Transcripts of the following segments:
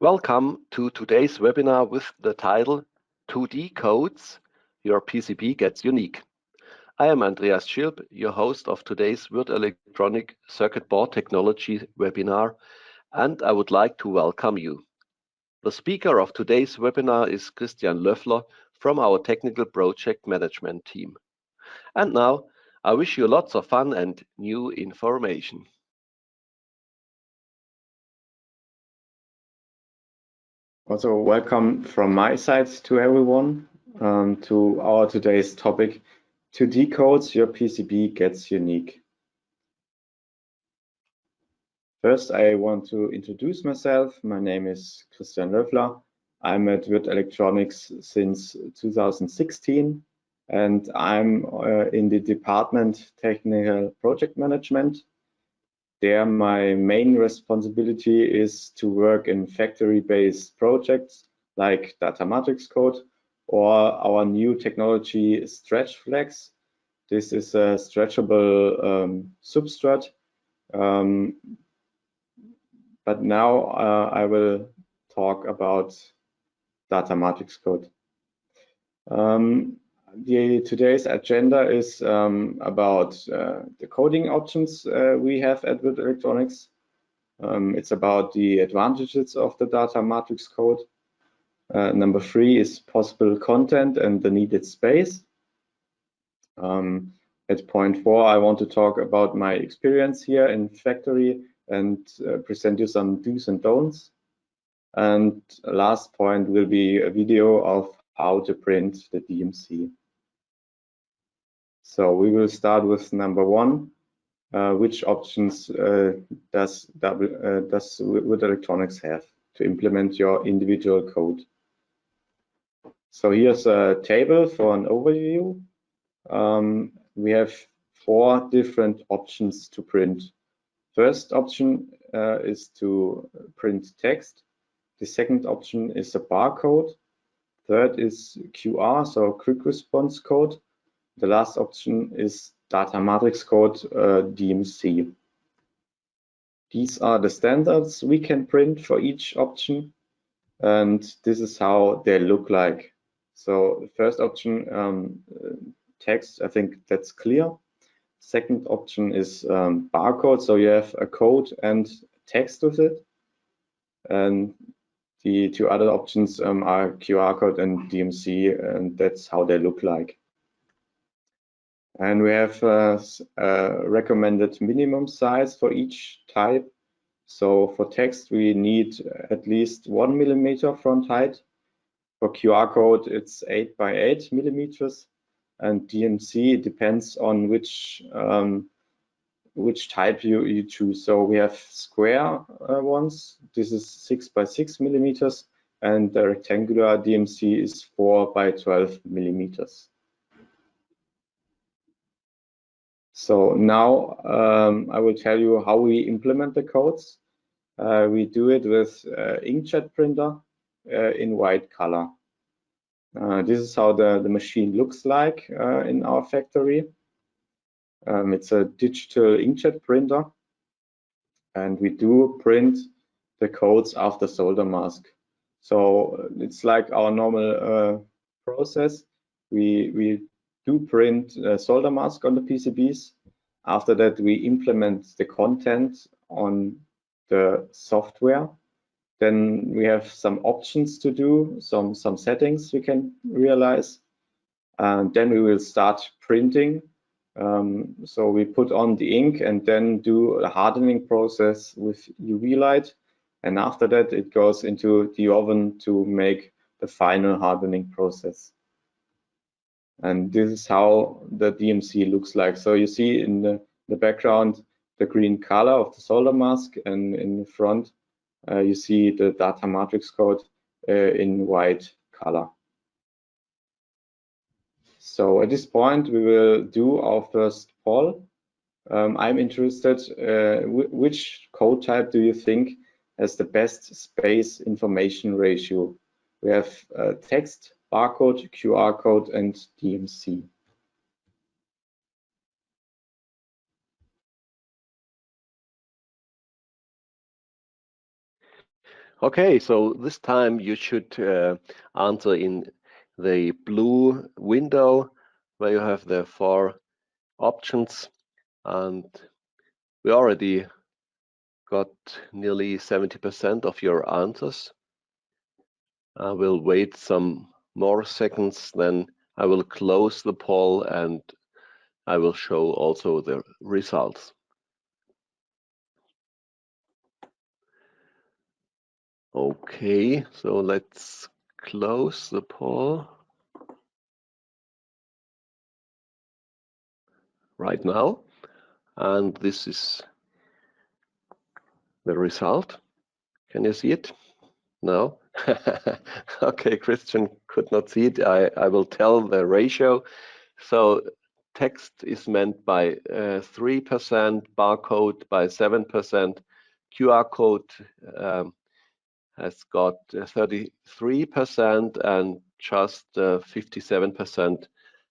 Welcome to today's webinar with the title 2D Codes, Your PCB Gets Unique. I am Andreas Schirp, your host of today's Würth Elektronik Circuit Board Technology webinar, and I would like to welcome you. The speaker of today's webinar is Christian Löffler from our Technical Project Management team. And now, I wish you lots of fun and new information. Also, welcome from my side to everyone to our today's topic, 2D codes, your PCB gets unique. First, I want to introduce myself. My name is Christian Löffler. I'm at Würth Electronics since 2016, and I'm in the department Technical Project Management. There, my main responsibility is to work in factory-based projects like data matrix code or our new technology stretch flex. This is a stretchable substrate. But now I will talk about data matrix code. Today's agenda is about the coding options we have at Würth Electronics. It's about the advantages of the data matrix code. Number 3 is possible content and the needed space. At point 4, I want to talk about my experience here in factory and present you some do's and don'ts. And last point will be a video of how to print the DMC. So we will start with number 1. Which options does Würth Electronics have to implement your individual code? So here's a table for an overview. We have 4 different options to print. First option is to print text. The second option is a barcode. Third is QR, so quick response code. The last option is data matrix code, DMC. These are the standards we can print for each option, and this is how they look like. So the first option, text, I think that's clear. Second option is barcode, so you have a code and text with it. And the 2 other options are QR code and DMC, and that's how they look like. And we have a recommended minimum size for each type. So for text, we need at least 1 millimeter front height. For QR code, it's 8 by 8 millimeters. And DMC depends on which type you choose. So we have square ones. This is 6 by 6 millimeters. And the rectangular DMC is 4 by 12 millimeters. So now I will tell you how we implement the codes. We do it with inkjet printer in white color. This is how the machine looks like in our factory. It's a digital inkjet printer, and we do print the codes after solder mask. So it's like our normal process. We do print solder mask on the PCBs. After that, we implement the content on the software. Then we have some options to do, some settings we can realize. And then we will start printing. So we put on the ink and then do a hardening process with UV light. And after that, it goes into the oven to make the final hardening process. And this is how the DMC looks like. So you see in the background the green color of the solder mask, and in the front you see the data matrix code in white color. So at this point we will do our first poll. I'm interested, which code type do you think has the best space information ratio? We have text, barcode, QR code, and DMC. Okay, so this time you should answer in the blue window where you have the 4 options, and we already got nearly 70% of your answers. I will wait some more seconds, then I will close the poll and I will show also the results. Okay, so let's close the poll right now. And this is the result. Can you see it? No? Okay, Christian could not see it. I will tell the ratio. So text is meant by 3%, barcode by 7%, QR code has got 33%, and just 57%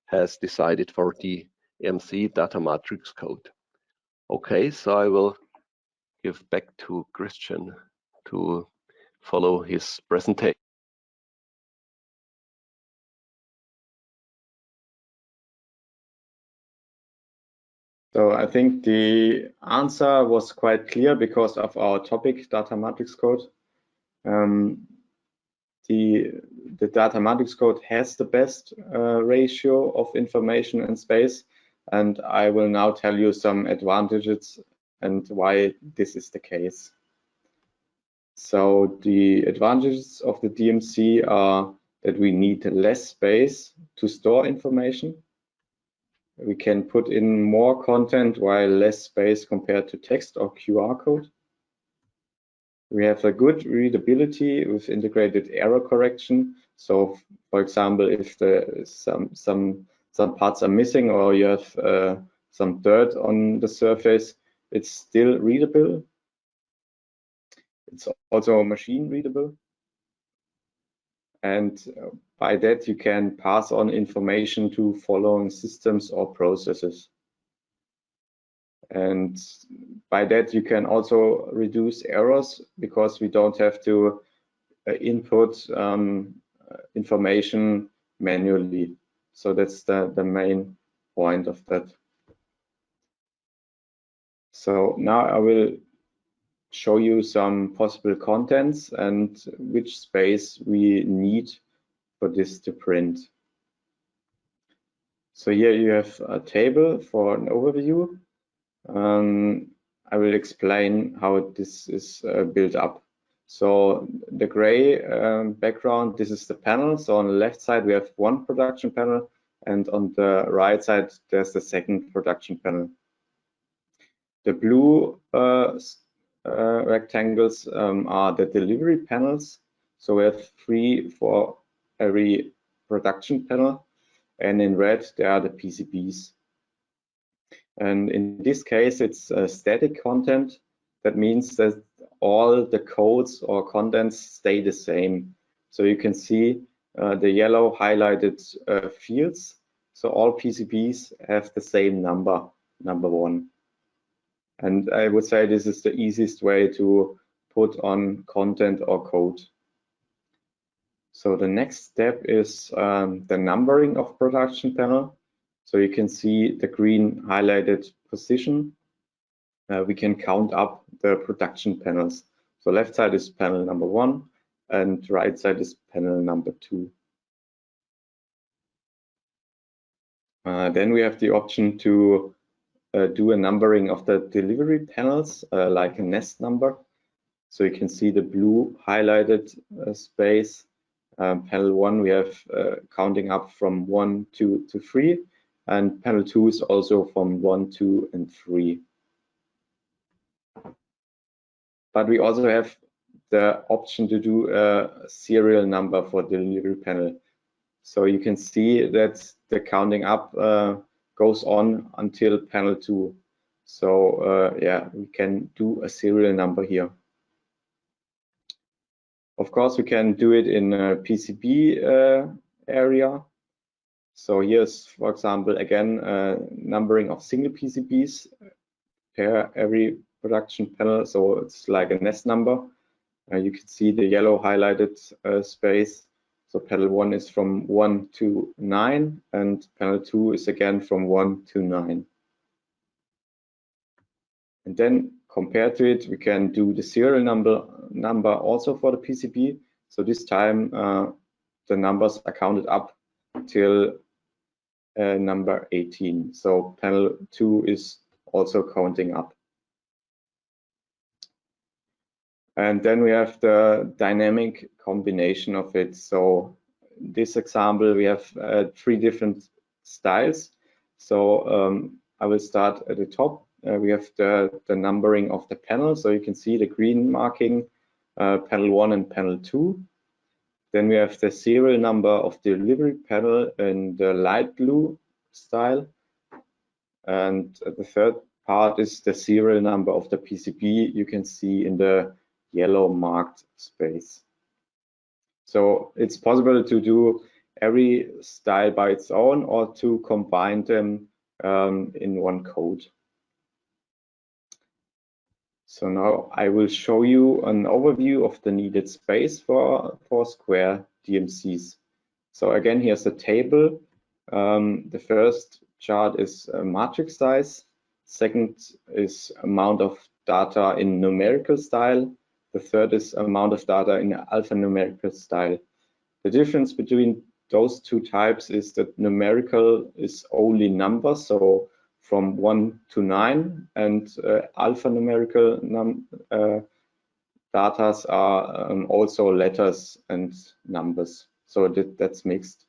has decided for the MC data matrix code. Okay, so I will give back to Christian to follow his presentation. So I think the answer was quite clear because of our topic, data matrix code. The data matrix code has the best ratio of information and space, and I will now tell you some advantages and why this is the case. So the advantages of the DMC are that we need less space to store information. We can put in more content while less space compared to text or QR code. We have a good readability with integrated error correction. So, for example, if some parts are missing or you have some dirt on the surface, it's still readable. It's also machine readable. And by that, you can pass on information to following systems or processes. And by that, you can also reduce errors because we don't have to input information manually. So that's the main point of that. So now I will show you some possible contents and which space we need for this to print. So here you have a table for an overview. I will explain how this is built up. So the gray background, this is the panel. So on the left side, we have one production panel, and on the right side, there's the second production panel. The blue rectangles are the delivery panels. So we have 3 for every production panel, and in red, there are the PCBs. And in this case, it's static content. That means that all the codes or contents stay the same. So you can see the yellow highlighted fields. So all PCBs have the same number 1. And I would say this is the easiest way to put on content or code. So the next step is the numbering of production panel. So you can see the green highlighted position. We can count up the production panels. So left side is panel number 1 and right side is panel number 2. Then we have the option to do a numbering of the delivery panels, like a nest number. So you can see the blue highlighted space. Panel 1, we have counting up from 1, 2 to 3, and panel 2 is also from 1, 2, and 3. But we also have the option to do a serial number for the delivery panel. So you can see that the counting up goes on until panel 2. So yeah, we can do a serial number here. Of course, we can do it in a PCB area. So here's, for example, again, numbering of single PCBs per every production panel. So it's like a nest number. You can see the yellow highlighted space. So panel 1 is from 1 to 9, and panel 2 is again from 1 to 9. And then compared to it, we can do the serial number also for the PCB. So this time the numbers are counted up till number 18. So panel 2 is also counting up. And then we have the dynamic combination of it. So this example, we have 3 different styles. So I will start at the top. We have the numbering of the panel. So you can see the green marking, panel 1 and panel 2. Then we have the serial number of the delivery panel in the light blue style. And the third part is the serial number of the PCB you can see in the yellow marked space. So it's possible to do every style by its own or to combine them in one code. So now I will show you an overview of the needed space for square DMCs. So again, here's a table. The first chart is matrix size. Second is amount of data in numerical style. The third is amount of data in alphanumerical style. The difference between those two types is that numerical is only numbers, so from 1 to 9, and alphanumerical data are also letters and numbers. So that's mixed.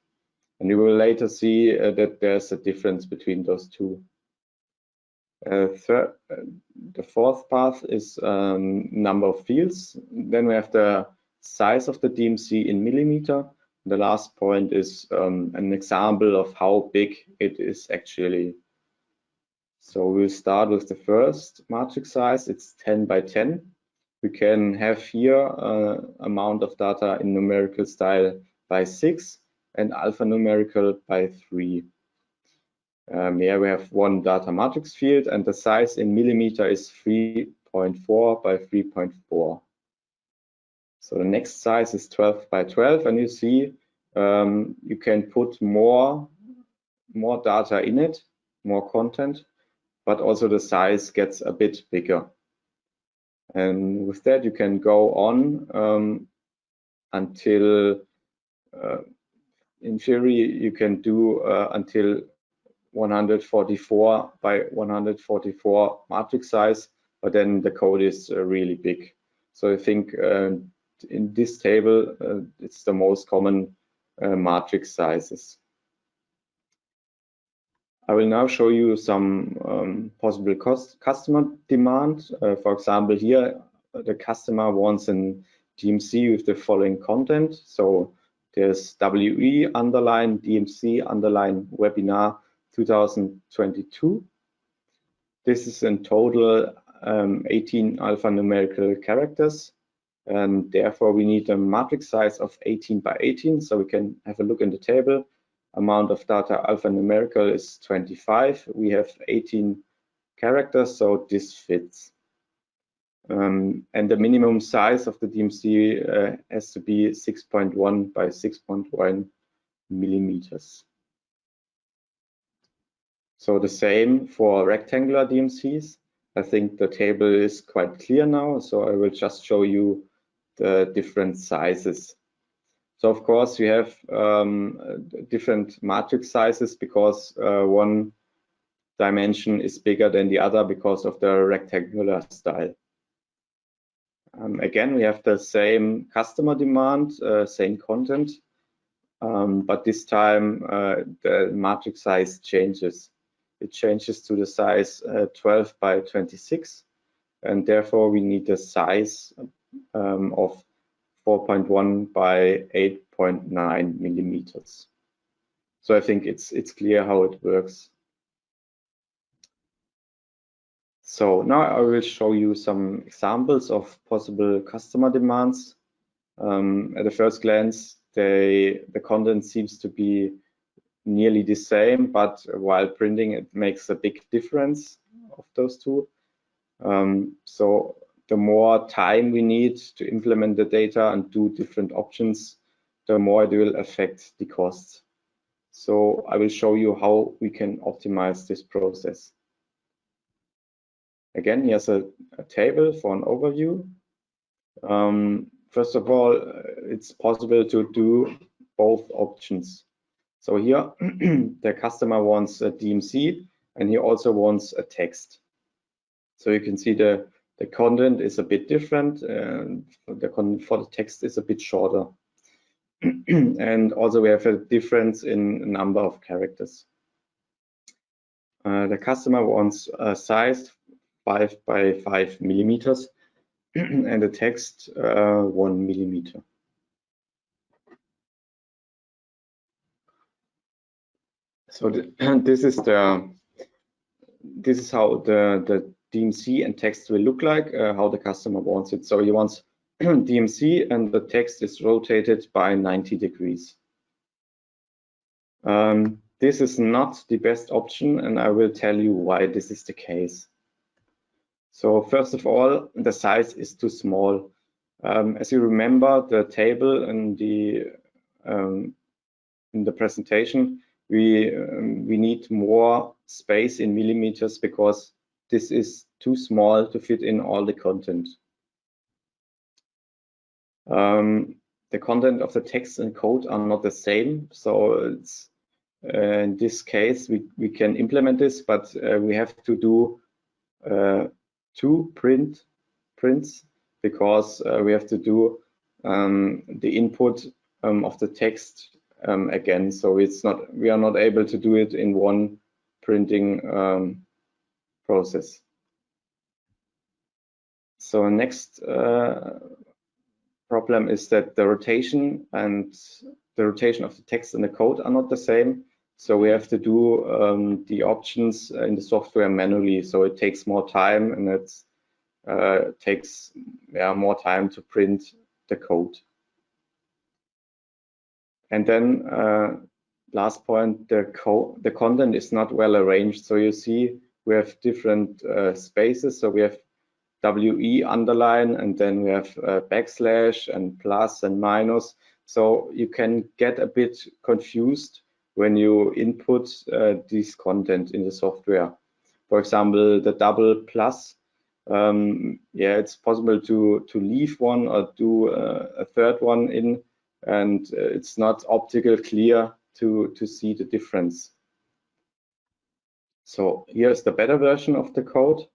And you will later see that there's a difference between those two. The fourth path is number of fields. Then we have the size of the DMC in millimeter. The last point is an example of how big it is actually. So we'll start with the first matrix size. It's 10 by 10. We can have here amount of data in numerical style by 6 and alphanumerical by 3. Here we have one data matrix field, and the size in millimeter is 3.4 by 3.4. So the next size is 12 by 12, and you see you can put more data in it, more content, but also the size gets a bit bigger. And with that, you can go on until, in theory, you can do until 144 by 144 matrix size, but then the code is really big. So I think in this table, it's the most common matrix sizes. I will now show you some possible customer demand. For example, here, the customer wants an DMC with the following content. So there's WE underline DMC underline webinar 2022. This is in total 18 alphanumerical characters, and therefore we need a matrix size of 18 by 18. So we can have a look in the table. Amount of data alphanumerical is 25. We have 18 characters, so this fits. And the minimum size of the DMC has to be 6.1 by 6.1 millimeters. So the same for rectangular DMCs. I think the table is quite clear now, so I will just show you the different sizes. So of course you have different matrix sizes because one dimension is bigger than the other because of the rectangular style. Again, we have the same customer demand, same content, but this time the matrix size changes. It changes to the size 12 by 26, and therefore we need a size of 4.1 by 8.9 millimeters. So I think it's clear how it works. So now I will show you some examples of possible customer demands. At the first glance, the content seems to be nearly the same, but while printing, it makes a big difference of those two. So the more time we need to implement the data and do different options, the more it will affect the costs. So I will show you how we can optimize this process. Again, here's a table for an overview. First of all, it's possible to do both options. So here, the customer wants a DMC, and he also wants a text. So you can see the content is a bit different, and the content for the text is a bit shorter. And also we have a difference in number of characters. The customer wants a size 5 by 5 millimeters and the text 1 millimeter. So this is how the DMC and text will look like, how the customer wants it. So he wants DMC and the text is rotated by 90 degrees. This is not the best option, and I will tell you why this is the case. So first of all, the size is too small. As you remember, the table in the presentation, we need more space in millimeters because this is too small to fit in all the content. The content of the text and code are not the same, so it's in this case we can implement this, but we have to do 2 prints because we have to do the input of the text again. So we are not able to do it in one printing process. So next problem is that the rotation of the text and the code are not the same. So we have to do the options in the software manually. So it takes more time, and it takes more time to print the code. And then last point, the content is not well arranged. So you see we have different spaces. So we have WE underline, and then we have backslash and plus and minus. So you can get a bit confused when you input this content in the software. For example, the double plus, it's possible to leave one or do a third one in, and it's not optically clear to see the difference. So here's the better version of the code.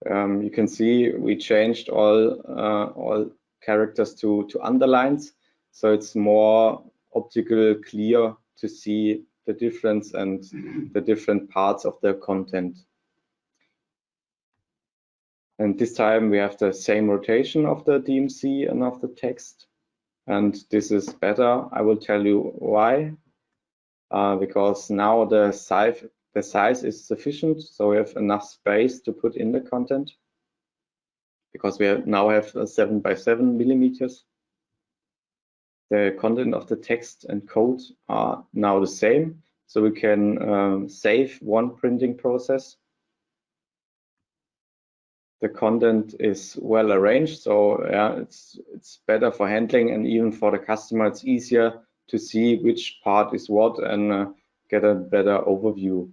You can see we changed all characters to underlines, so it's more optically clear to see the difference and the different parts of the content. And this time we have the same rotation of the DMC and of the text, and this is better. I will tell you why. Because now the size is sufficient, so we have enough space to put in the content. Because we now have 7 by 7 millimeters. The content of the text and code are now the same, so we can save one printing process. The content is well arranged, so it's better for handling, and even for the customer it's easier to see which part is what and get a better overview.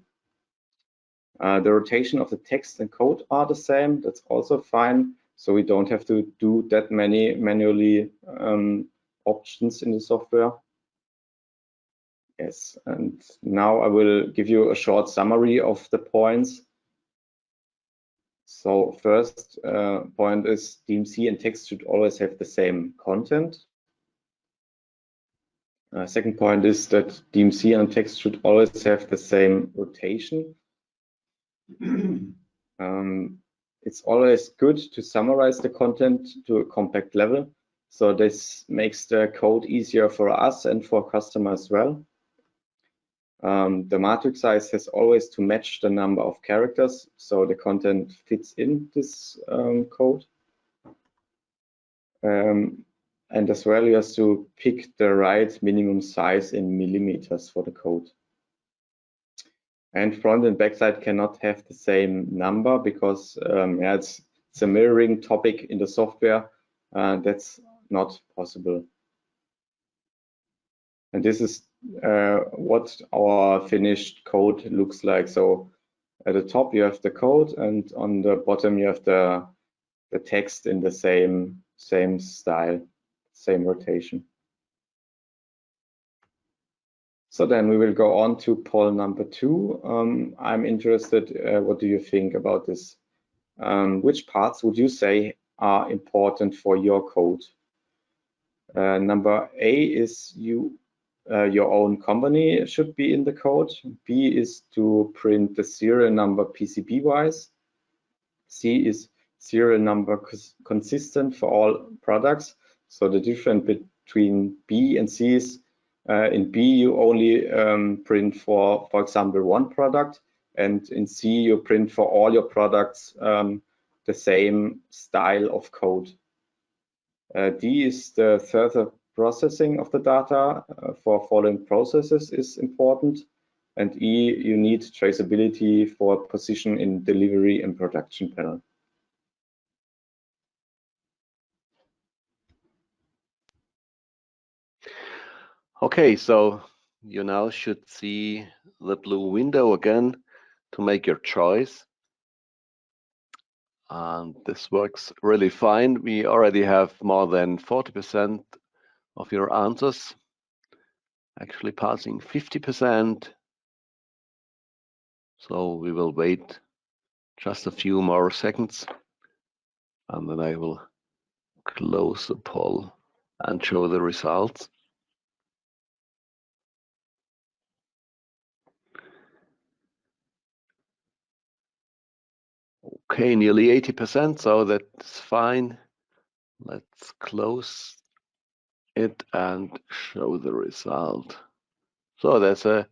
The rotation of the text and code are the same, that's also fine. So we don't have to do that many manually options in the software. Yes, and now I will give you a short summary of the points. So first point is DMC and text should always have the same content. Second point is that DMC and text should always have the same rotation. It's always good to summarize the content to a compact level. So this makes the code easier for us and for customers as well. The matrix size has always to match the number of characters, so the content fits in this code. And as well, you have to pick the right minimum size in millimeters for the code. And front and back side cannot have the same number because it's it's a mirroring topic in the software. That's not possible. And this is what our finished code looks like. So at the top you have the code, and on the bottom you have the text in the same style, same rotation. So then we will go on to poll number 2. I'm interested, what do you think about this? Which parts would you say are important for your code? Number A is your own company should be in the code. B is to print the serial number PCB wise. C is serial number consistent for all products. So the difference between B and C is in B you only print for example, one product, and in C you print for all your products the same style of code. D is the further processing of the data for following processes is important. And E, you need traceability for position in delivery and production panel. Okay, so you now should see the blue window again to make your choice. And this works really fine. We already have more than 40% of your answers, actually passing 50%. So we will wait just a few more seconds, and then I will close the poll and show the results. Okay, nearly 80%, so that's fine. Let's close it and show the result. So there's an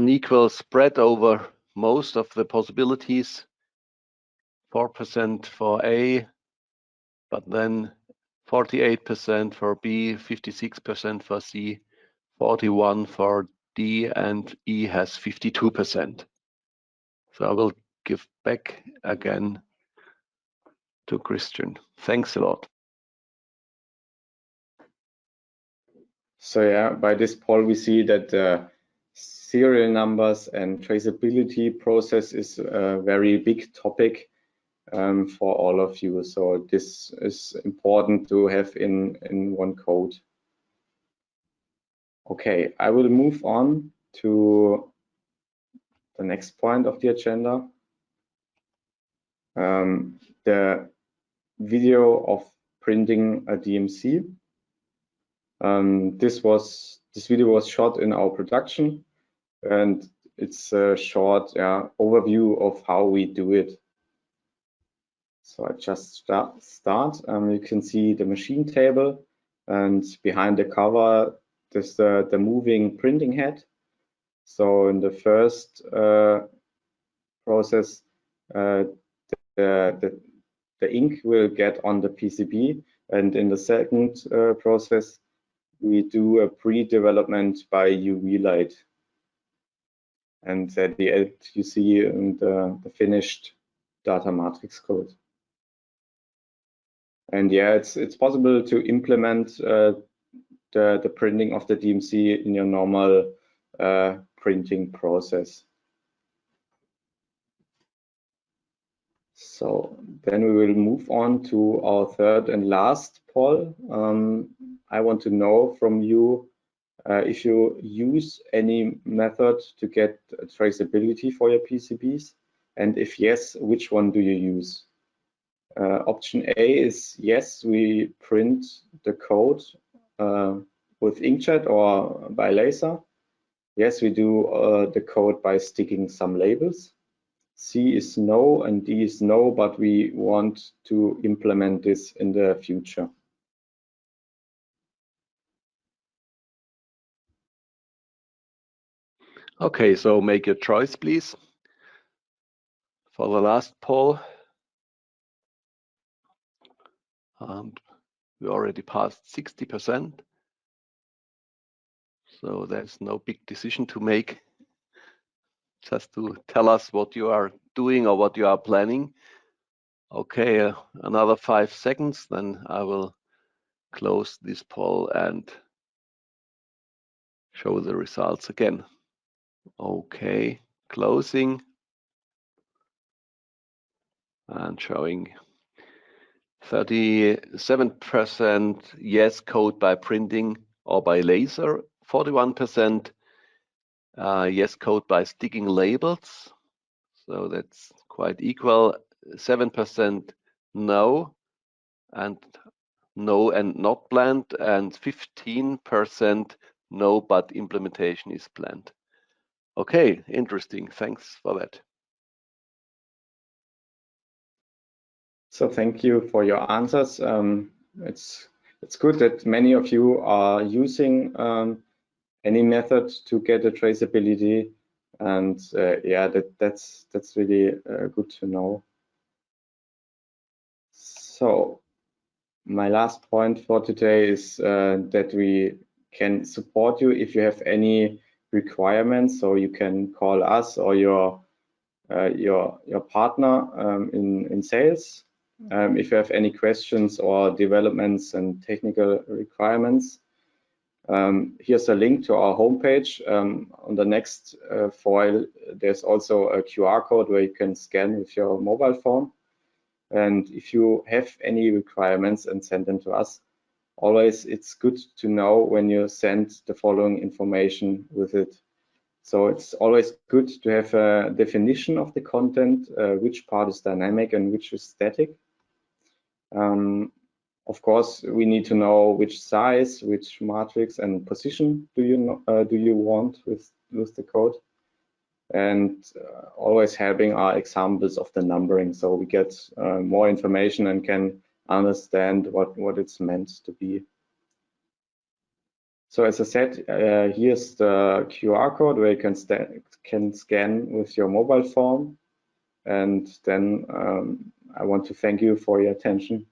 equal spread over most of the possibilities. 4% for A, but then 48% for B, 56% for C, 41% for D, and E has 52%. So I will give back again to Christian. Thanks a lot. So yeah, by this poll we see that serial numbers and traceability process is a very big topic for all of you. So this is important to have in one code. Okay, I will move on to the next point of the agenda. The video of printing a DMC. This video was shot in our production, and it's a short overview of how we do it. So I just start. You can see the machine table, and behind the cover there's the moving printing head. So in the first process, the ink will get on the PCB, and in the second process we do a pre-development by UV light. And at the end you see the finished data matrix code. And yeah, it's possible to implement the printing of the DMC in your normal printing process. So then we will move on to our third and last poll. I want to know from you if you use any method to get traceability for your PCBs, and if yes, which one do you use? Option A is yes, we print the code with inkjet or by laser. Yes, we do the code by sticking some labels. C is no, and D is no, but we want to implement this in the future. Okay, so make your choice, please. For the last poll, we already passed 60%. So there's no big decision to make. Just to tell us what you are doing or what you are planning. Okay, another 5 seconds, then I will close this poll and show the results again. Okay, closing and showing 37% yes code by printing or by laser, 41% yes code by sticking labels, so that's quite equal, 7% no and not planned, and 15% no but implementation is planned. Okay, interesting, thanks for that. So thank you for your answers. It's good that many of you are using any method to get a traceability, and yeah, that's really good to know. So my last point for today is that we can support you if you have any requirements. So you can call us or your partner in sales. If you have any questions or developments and technical requirements, here's a link to our homepage. On the next foil, there's also a QR code where you can scan with your mobile phone. And if you have any requirements and send them to us, always it's good to know when you send the following information with it. So it's always good to have a definition of the content, which part is dynamic and which is static. Of course, we need to know which size, which matrix and position do you want with the code. And always having our examples of the numbering, so we get more information and can understand what it's meant to be. So as I said, here's the QR code where you can scan with your mobile phone. And then I want to thank you for your attention.